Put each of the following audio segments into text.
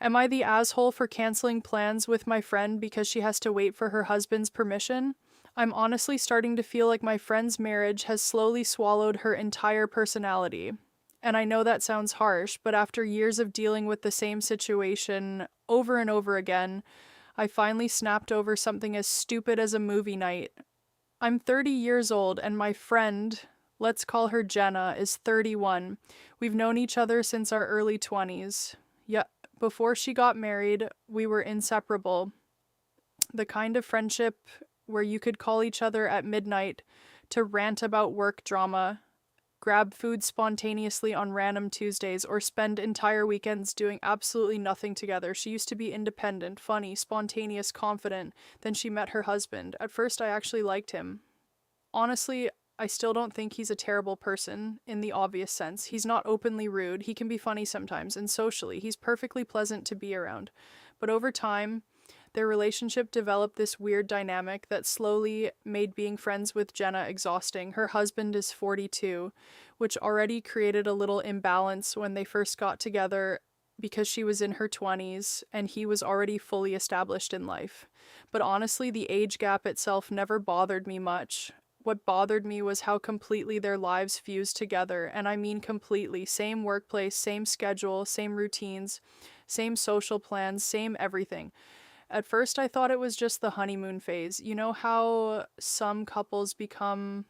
Am I the asshole for canceling plans with my friend because she has to wait for her husband's permission? I'm honestly starting to feel like my friend's marriage has slowly swallowed her entire personality. And I know that sounds harsh, but after years of dealing with the same situation over and over again, I finally snapped over something as stupid as a movie night. I'm 30 years old, and my friend, let's call her Jenna, is 31. We've known each other since our early 20s. Yeah, before she got married, we were inseparable. The kind of friendship where you could call each other at midnight to rant about work drama, grab food spontaneously on random Tuesdays, or spend entire weekends doing absolutely nothing together. She used to be independent, funny, spontaneous, confident. Then she met her husband. At first, I actually liked him. Honestly, I still don't think he's a terrible person in the obvious sense. He's not openly rude. He can be funny sometimes, and socially, he's perfectly pleasant to be around. But over time, their relationship developed this weird dynamic that slowly made being friends with Jenna exhausting. Her husband is 42, which already created a little imbalance when they first got together because she was in her 20s and he was already fully established in life. But honestly, the age gap itself never bothered me much. What bothered me was how completely their lives fused together, and I mean completely. Same workplace, same schedule, same routines, same social plans, same everything. At first, I thought it was just the honeymoon phase. You know how some couples become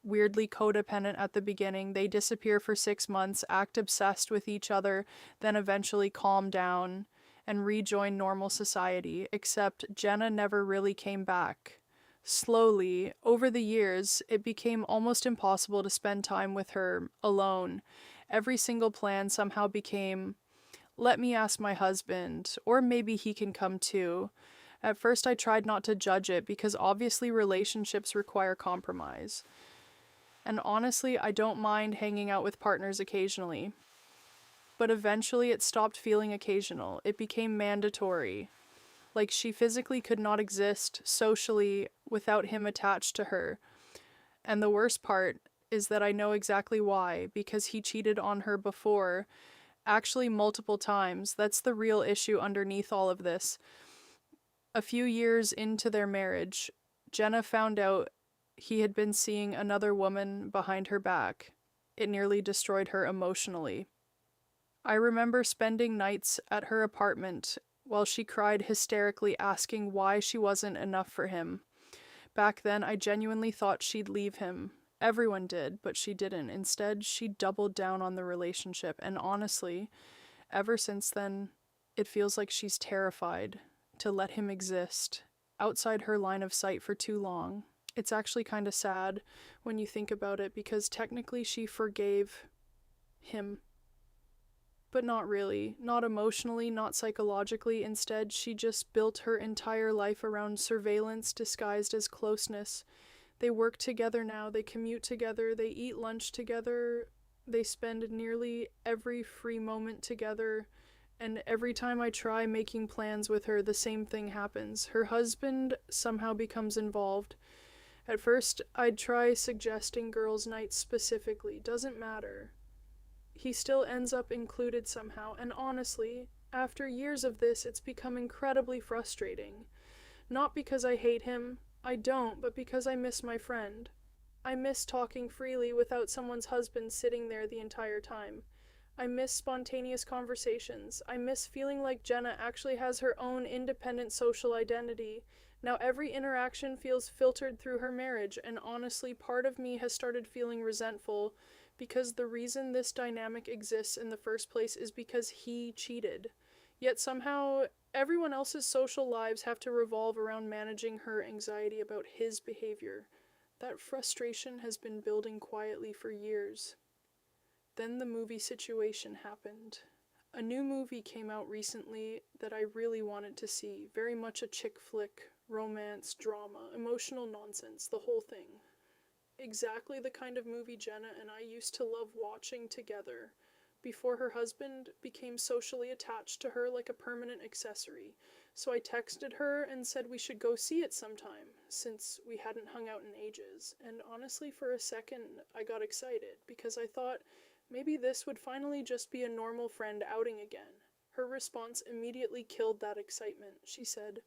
weirdly codependent at the beginning? They disappear for 6 months, act obsessed with each other, then eventually calm down and rejoin normal society. Except Jenna never really came back. Slowly, over the years, it became almost impossible to spend time with her alone. Every single plan somehow became, let me ask my husband, or maybe he can come too. At first, I tried not to judge it because obviously relationships require compromise. And honestly, I don't mind hanging out with partners occasionally. But eventually, it stopped feeling occasional. It became mandatory. Like she physically could not exist socially without him attached to her. And the worst part is that I know exactly why, because he cheated on her before, actually multiple times. That's the real issue underneath all of this. A few years into their marriage, Jenna found out he had been seeing another woman behind her back. It nearly destroyed her emotionally. I remember spending nights at her apartment while she cried hysterically, asking why she wasn't enough for him. Back then, I genuinely thought she'd leave him. Everyone did, but she didn't. Instead, she doubled down on the relationship, and honestly, ever since then, it feels like she's terrified to let him exist outside her line of sight for too long. It's actually kind of sad when you think about it because technically she forgave him, but not really. Not emotionally, not psychologically. Instead, she just built her entire life around surveillance disguised as closeness. They work together now, they commute together, they eat lunch together, they spend nearly every free moment together. And every time I try making plans with her, the same thing happens. Her husband somehow becomes involved. At first, I'd try suggesting girls' nights specifically. Doesn't matter. He still ends up included somehow, and honestly, after years of this, it's become incredibly frustrating. Not because I hate him, I don't, but because I miss my friend. I miss talking freely without someone's husband sitting there the entire time. I miss spontaneous conversations. I miss feeling like Jenna actually has her own independent social identity. Now every interaction feels filtered through her marriage, and honestly, part of me has started feeling resentful because the reason this dynamic exists in the first place is because he cheated. Yet somehow, everyone else's social lives have to revolve around managing her anxiety about his behavior. That frustration has been building quietly for years. Then the movie situation happened. A new movie came out recently that I really wanted to see. Very much a chick flick, romance, drama, emotional nonsense, the whole thing. Exactly the kind of movie Jenna and I used to love watching together before her husband became socially attached to her like a permanent accessory. So I texted her and said we should go see it sometime, since we hadn't hung out in ages. And honestly, for a second, I got excited, because I thought maybe this would finally just be a normal friend outing again. Her response immediately killed that excitement. She said,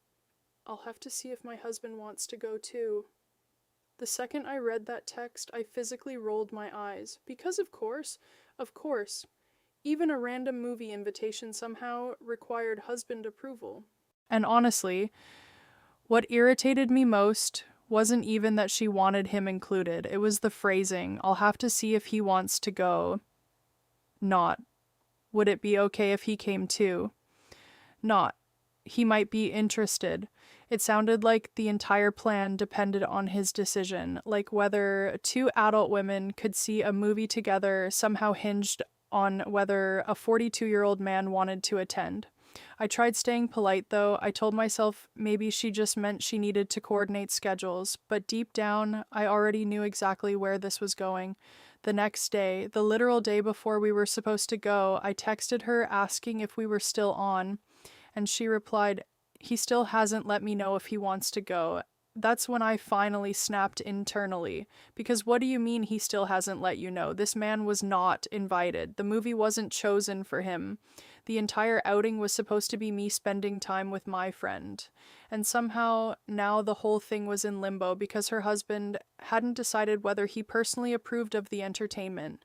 "I'll have to see if my husband wants to go too." The second I read that text, I physically rolled my eyes. Because of course, even a random movie invitation somehow required husband approval. And honestly, what irritated me most wasn't even that she wanted him included. It was the phrasing, "I'll have to see if he wants to go." Not, "Would it be okay if he came too?" Not, "He might be interested." It sounded like the entire plan depended on his decision, like whether two adult women could see a movie together somehow hinged on whether a 42-year-old man wanted to attend. I tried staying polite, though. I told myself maybe she just meant she needed to coordinate schedules, but deep down, I already knew exactly where this was going. The next day, the literal day before we were supposed to go, I texted her asking if we were still on, and she replied, "He still hasn't let me know if he wants to go." That's when I finally snapped internally. Because what do you mean he still hasn't let you know? This man was not invited. The movie wasn't chosen for him. The entire outing was supposed to be me spending time with my friend. And somehow, now the whole thing was in limbo because her husband hadn't decided whether he personally approved of the entertainment.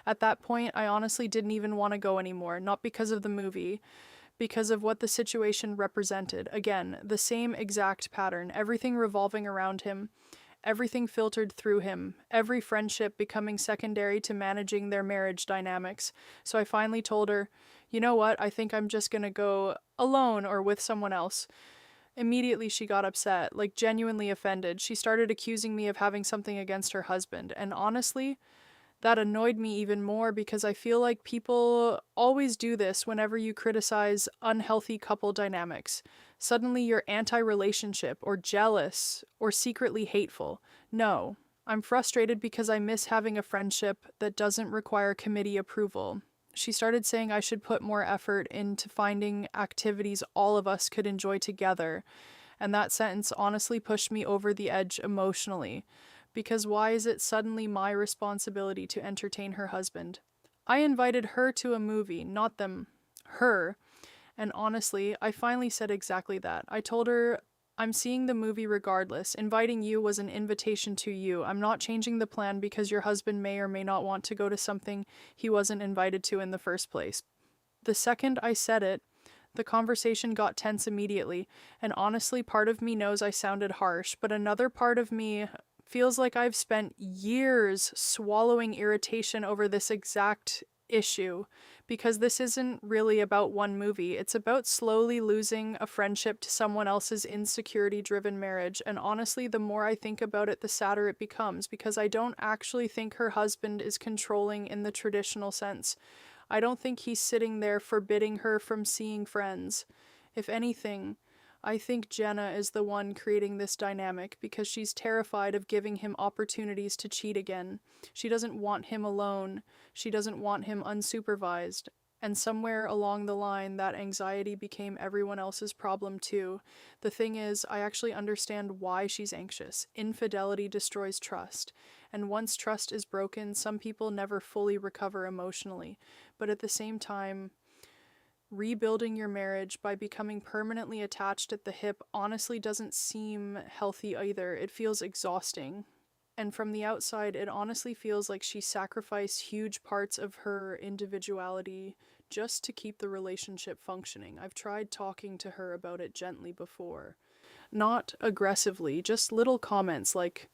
At that point, I honestly didn't even want to go anymore, not because of the movie, because of what the situation represented. Again, the same exact pattern, everything revolving around him, everything filtered through him, every friendship becoming secondary to managing their marriage dynamics. So I finally told her, "You know what, I think I'm just gonna go alone or with someone else." Immediately she got upset, like genuinely offended. She started accusing me of having something against her husband, and honestly, that annoyed me even more because I feel like people always do this whenever you criticize unhealthy couple dynamics. Suddenly you're anti-relationship or jealous or secretly hateful. No, I'm frustrated because I miss having a friendship that doesn't require committee approval. She started saying I should put more effort into finding activities all of us could enjoy together, and that sentence honestly pushed me over the edge emotionally. Because why is it suddenly my responsibility to entertain her husband? I invited her to a movie, not them. Her. And honestly, I finally said exactly that. I told her, "I'm seeing the movie regardless. Inviting you was an invitation to you. I'm not changing the plan because your husband may or may not want to go to something he wasn't invited to in the first place." The second I said it, the conversation got tense immediately, and honestly, part of me knows I sounded harsh, but another part of me feels like I've spent years swallowing irritation over this exact issue, because this isn't really about one movie. It's about slowly losing a friendship to someone else's insecurity-driven marriage, and honestly, the more I think about it, the sadder it becomes, because I don't actually think her husband is controlling in the traditional sense. I don't think he's sitting there forbidding her from seeing friends. If anything, I think Jenna is the one creating this dynamic because she's terrified of giving him opportunities to cheat again. She doesn't want him alone. She doesn't want him unsupervised. And somewhere along the line, that anxiety became everyone else's problem too. The thing is, I actually understand why she's anxious. Infidelity destroys trust. And once trust is broken, some people never fully recover emotionally. But at the same time, rebuilding your marriage by becoming permanently attached at the hip honestly doesn't seem healthy either. It feels exhausting. And from the outside, it honestly feels like she sacrificed huge parts of her individuality just to keep the relationship functioning. I've tried talking to her about it gently before. Not aggressively, just little comments like,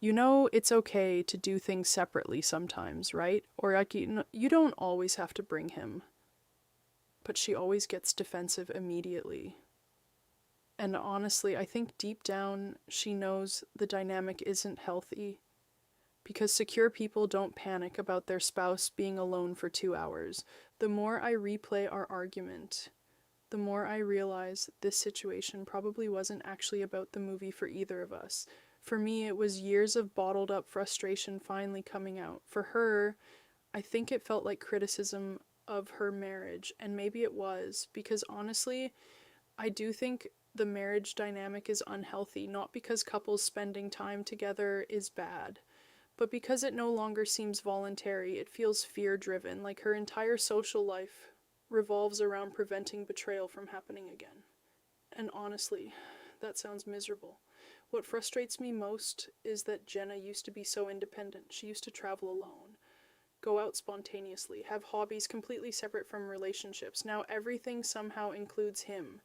"You know, it's okay to do things separately sometimes, right?" Or like, "You don't always have to bring him." But she always gets defensive immediately. And honestly, I think deep down she knows the dynamic isn't healthy, because secure people don't panic about their spouse being alone for 2 hours. The more I replay our argument, the more I realize this situation probably wasn't actually about the movie for either of us. For me, it was years of bottled up frustration finally coming out. For her, I think it felt like criticism of her marriage, and maybe it was, because honestly, I do think the marriage dynamic is unhealthy, not because couples spending time together is bad, but because it no longer seems voluntary. It feels fear-driven, like her entire social life revolves around preventing betrayal from happening again. And honestly, that sounds miserable. What frustrates me most is that Jenna used to be so independent. She used to travel alone, go out spontaneously, have hobbies completely separate from relationships. Now everything somehow includes him.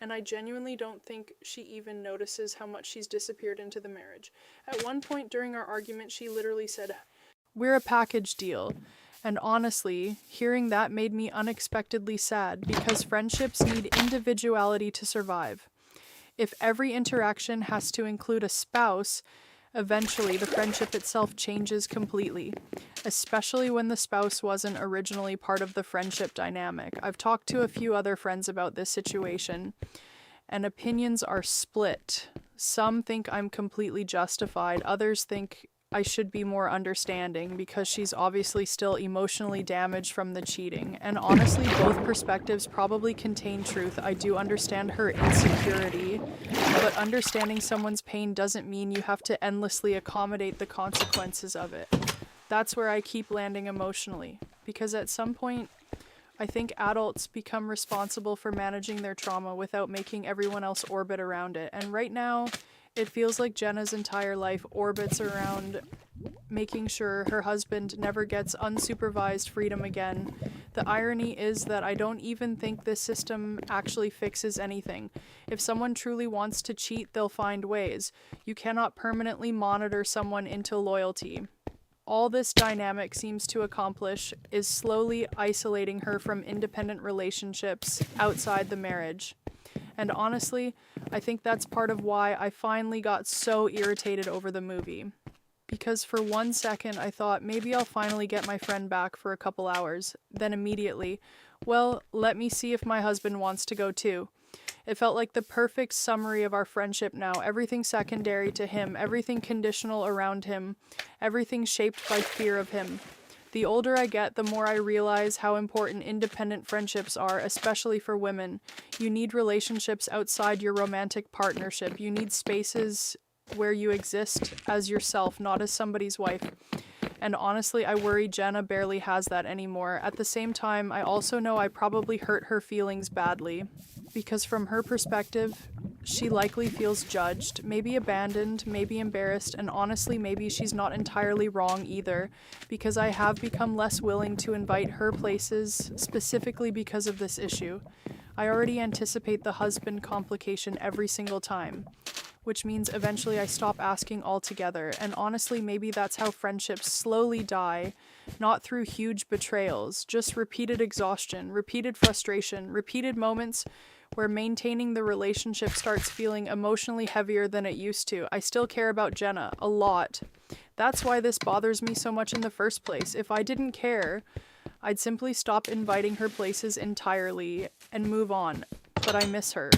And I genuinely don't think she even notices how much she's disappeared into the marriage. At one point during our argument, she literally said, "We're a package deal." And honestly, hearing that made me unexpectedly sad because friendships need individuality to survive. If every interaction has to include a spouse, eventually the friendship itself changes completely, especially when the spouse wasn't originally part of the friendship dynamic. I've talked to a few other friends about this situation, and opinions are split. Some think I'm completely justified, others think I should be more understanding because she's obviously still emotionally damaged from the cheating. And honestly, both perspectives probably contain truth. I do understand her insecurity, but understanding someone's pain doesn't mean you have to endlessly accommodate the consequences of it. That's where I keep landing emotionally, because at some point, I think adults become responsible for managing their trauma without making everyone else orbit around it. And right now, it feels like Jenna's entire life orbits around making sure her husband never gets unsupervised freedom again. The irony is that I don't even think this system actually fixes anything. If someone truly wants to cheat, they'll find ways. You cannot permanently monitor someone into loyalty. All this dynamic seems to accomplish is slowly isolating her from independent relationships outside the marriage. And honestly, I think that's part of why I finally got so irritated over the movie. Because for 1 second I thought maybe I'll finally get my friend back for a couple hours. Then immediately, well, let me see if my husband wants to go too. It felt like the perfect summary of our friendship now. Everything secondary to him, everything conditional around him, everything shaped by fear of him. The older I get, the more I realize how important independent friendships are, especially for women. You need relationships outside your romantic partnership. You need spaces where you exist as yourself, not as somebody's wife. And honestly, I worry Jenna barely has that anymore. At the same time, I also know I probably hurt her feelings badly, because from her perspective, she likely feels judged, maybe abandoned, maybe embarrassed, and honestly, maybe she's not entirely wrong either, because I have become less willing to invite her places specifically because of this issue. I already anticipate the husband complication every single time, which means eventually I stop asking altogether. And honestly, maybe that's how friendships slowly die, not through huge betrayals, just repeated exhaustion, repeated frustration, repeated moments where maintaining the relationship starts feeling emotionally heavier than it used to. I still care about Jenna a lot. That's why this bothers me so much in the first place. If I didn't care, I'd simply stop inviting her places entirely and move on. But I miss her.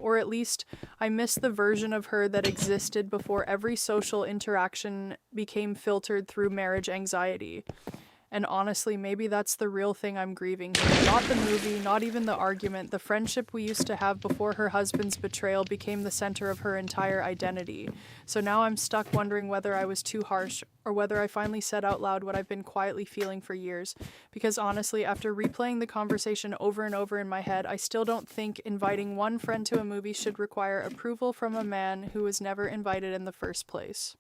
Or at least, I miss the version of her that existed before every social interaction became filtered through marriage anxiety. And honestly, maybe that's the real thing I'm grieving here. Not the movie, not even the argument. The friendship we used to have before her husband's betrayal became the center of her entire identity. So now I'm stuck wondering whether I was too harsh or whether I finally said out loud what I've been quietly feeling for years. Because honestly, after replaying the conversation over and over in my head, I still don't think inviting one friend to a movie should require approval from a man who was never invited in the first place.